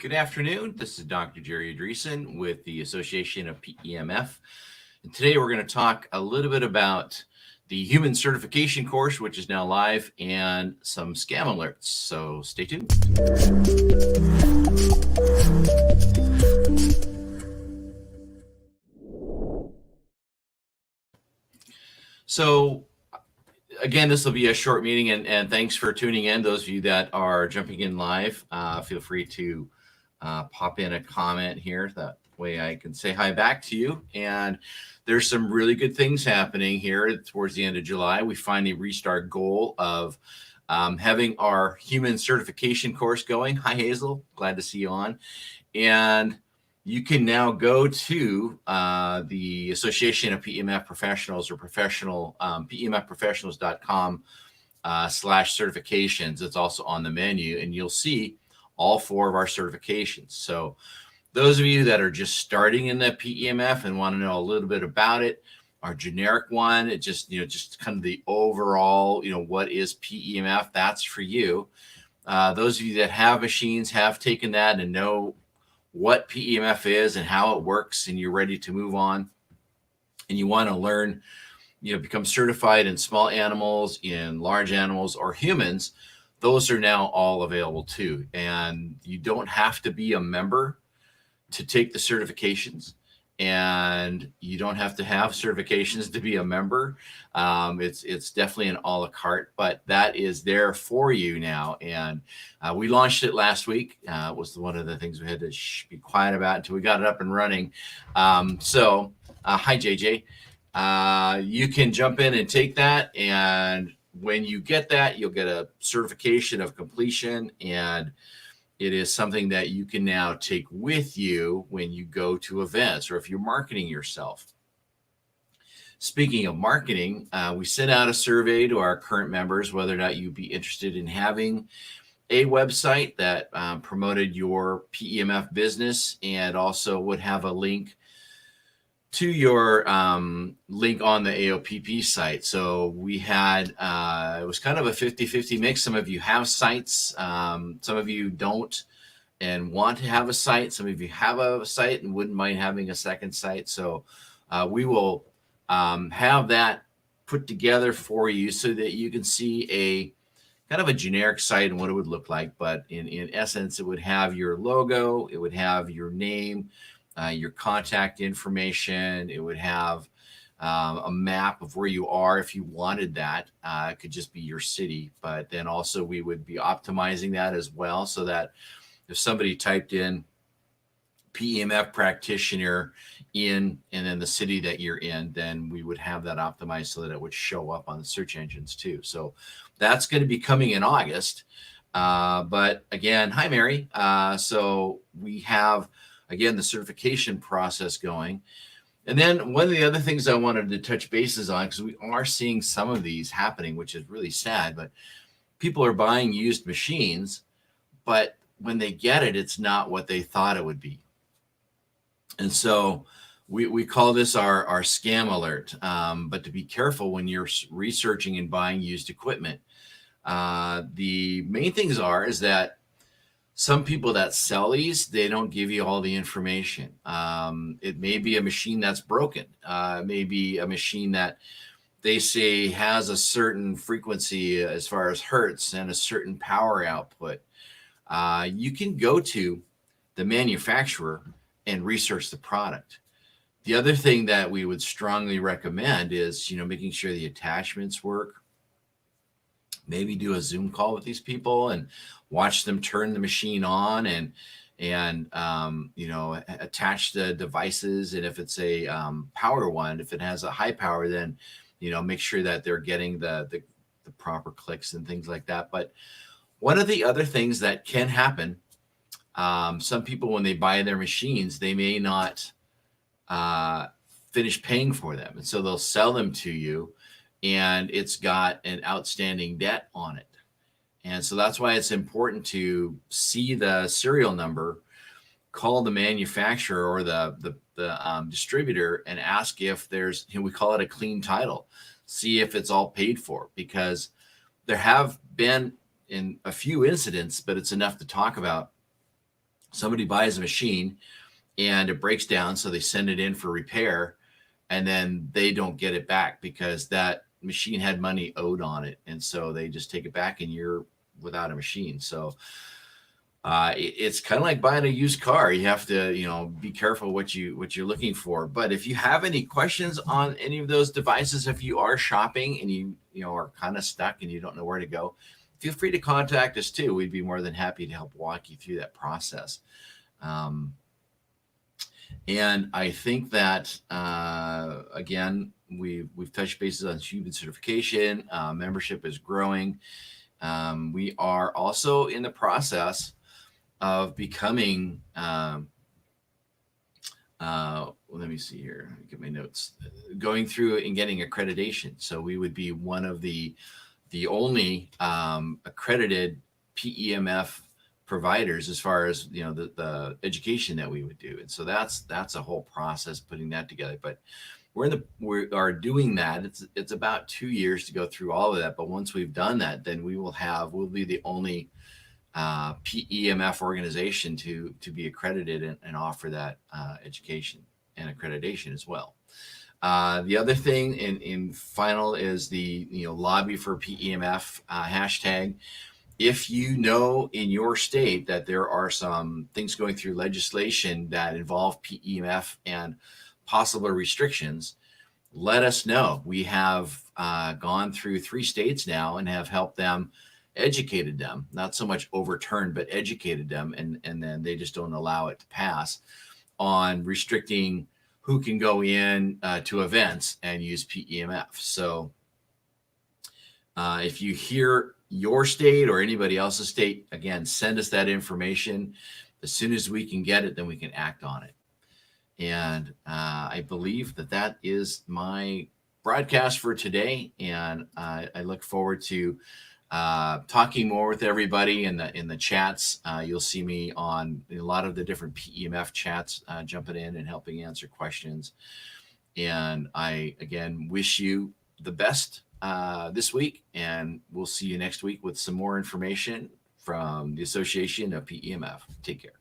Good afternoon. This is Dr. Jerry Dreessen with the Association of PEMF. And today we're going to talk a little bit about the human certification course, which is now live, and some scam alerts. So stay tuned. So again, this will be a short meeting, and thanks for tuning in. Those of you that are jumping in live, feel free to pop in a comment here. That way I can say hi back to you. And there's some really good things happening here towards the end of July. We finally reached our goal of having our human certification course going. Hi, Hazel. Glad to see you on. And you can now go to the Association of PEMF Professionals or PEMFprofessionals.com /certifications. It's also on the menu, and you'll see all 4 of our certifications. So those of you that are just starting in the PEMF and want to know a little bit about it, our generic one, it just kind of the overall, what is PEMF, that's for you. Those of you that have machines, have taken that and know what PEMF is and how it works, and you're ready to move on, and you want to learn, become certified in small animals, in large animals, or humans, those are now all available too. And you don't have to be a member to take the certifications, and you don't have to have certifications to be a member. It's definitely an a la carte, but that is there for you now. And we launched it last week. It was one of the things we had to be quiet about until we got it up and running. Hi, JJ. You can jump in and take that, and when you get that, you'll get a certification of completion, and it is something that you can now take with you when you go to events or if you're marketing yourself. Speaking of marketing, we sent out a survey to our current members whether or not you'd be interested in having a website that promoted your PEMF business, and also would have a link to your link on the AOPP site. So we had, it was kind of a 50-50 mix. Some of you have sites, some of you don't and want to have a site. Some of you have a site and wouldn't mind having a second site. So we will have that put together for you so that you can see a kind of a generic site and what it would look like. But in essence, it would have your logo, it would have your name, your contact information. It would have a map of where you are if you wanted that. It could just be your city, but then also we would be optimizing that as well, so that if somebody typed in PEMF practitioner and then the city that you're in, then we would have that optimized so that it would show up on the search engines too. So that's going to be coming in August. But again, hi, Mary. So we have, again, the certification process going. And then one of the other things I wanted to touch bases on, because we are seeing some of these happening, which is really sad, but people are buying used machines, but when they get it, it's not what they thought it would be. And so we call this our scam alert. But to be careful when you're researching and buying used equipment. The main things is that some people that sell these, they don't give you all the information. It may be a machine that's broken. It may be a machine that they say has a certain frequency as far as hertz and a certain power output. You can go to the manufacturer and research the product. The other thing that we would strongly recommend is, making sure the attachments work. Maybe do a Zoom call with these people and watch them turn the machine on and attach the devices. And if it's a power one, if it has a high power, then make sure that they're getting the proper clicks and things like that. But one of the other things that can happen, some people, when they buy their machines, they may not finish paying for them, and so they'll sell them to you, and it's got an outstanding debt on it. And so that's why it's important to see the serial number, call the manufacturer or the distributor and ask if there's, we call it a clean title, see if it's all paid for, because there have been in a few incidents, but it's enough to talk about, somebody buys a machine and it breaks down, so they send it in for repair, and then they don't get it back because that machine had money owed on it, and so they just take it back, and you're without a machine. So it's kind of like buying a used car. You have to, be careful what you're looking for. But if you have any questions on any of those devices, if you are shopping and you are kind of stuck and you don't know where to go, feel free to contact us too. We'd be more than happy to help walk you through that process. And I think that again, we've touched bases on human certification. Membership is growing. We are also in the process of becoming. Let me see here. Let me get my notes. Going through and getting accreditation. So we would be one of the only accredited PEMF providers as far as the education that we would do, and so that's a whole process putting that together. But we are doing that. It's about 2 years to go through all of that. But once we've done that, then we'll be the only PEMF organization to be accredited and offer that education and accreditation as well. The other thing in final is the lobby for PEMF hashtag. If you know in your state that there are some things going through legislation that involve PEMF and possible restrictions, let us know. We have gone through 3 states now and have helped them, educated them, not so much overturned, but educated them, and then they just don't allow it to pass on restricting who can go in to events and use PEMF. So if you hear your state or anybody else's state, again, send us that information. As soon as we can get it, then we can act on it. And I believe that is my broadcast for today. And I look forward to talking more with everybody in the chats. You'll see me on a lot of the different PEMF chats, jumping in and helping answer questions. And I, again, wish you the best this week, and we'll see you next week with some more information from the Association of PEMF. Take care.